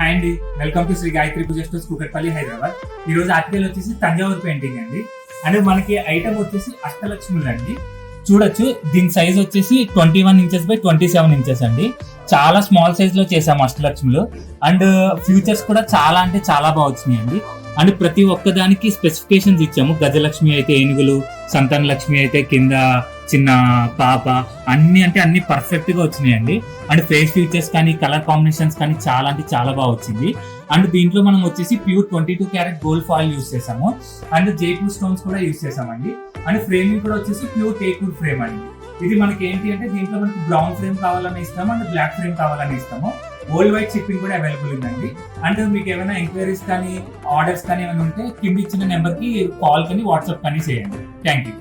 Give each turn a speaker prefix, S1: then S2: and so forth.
S1: Hi అండి, welcome to Shri Gayatri Puja stores Kukatpally Hyderabad. ఈ రోజు ఆర్టికల్ వచ్చేసి తంజావూరు పెయింటింగ్ అండి. అంటే మనకి ఐటమ్ వచ్చేసి అష్టలక్ష్ములు అండి. చూడొచ్చు, దీని సైజ్ వచ్చేసి 21 ఇంచెస్ బై 27 ఇంచెస్ అండి. చాలా స్మాల్ సైజ్ లో చేసాము అష్టలక్ష్ములు. అండ్ ఫ్యూచర్స్ కూడా చాలా అంటే చాలా బాగా వచ్చినాయి అండి. అండ్ ప్రతి ఒక్కదానికి స్పెసిఫికేషన్స్ ఇచ్చాము. గజలక్ష్మి అయితే ఏనుగులు, సంతాన లక్ష్మి అయితే కింద చిన్న పాప, అన్ని అంటే అన్ని పర్ఫెక్ట్ గా వచ్చినాయండి. అండ్ ఫేస్ ఫీచర్స్ కానీ కలర్ కాంబినేషన్స్ కానీ చాలా అంటే చాలా బాగా వచ్చింది. అండ్ దీంట్లో మనం వచ్చేసి pure 22 carat gold foil use చేసాము. అండ్ జైపూర్ స్టోన్స్ కూడా యూస్ చేసామండి. అండ్ ఫ్రేమింగ్ కూడా వచ్చేసి ప్యూర్ టేక్వుడ్ ఫ్రేమ్ అండి. ఇది మనకి ఏంటి అంటే దీంట్లో మనకి బ్రౌన్ ఫ్రేమ్ కావాలని ఇస్తాము అండ్ బ్లాక్ ఫ్రేమ్ కావాలని ఇస్తాము. వరల్డ్ వైడ్ షిప్పింగ్ కూడా అవైలబుల్ ఉందండి. అండ్ మీకు ఏమైనా ఎంక్వైరీస్ కానీ ఆర్డర్స్ కానీ ఏమైనా ఉంటే కింద ఇచ్చిన నెంబర్ కి కాల్ కానీ వాట్సాప్ కానీ చేయండి. Thank you.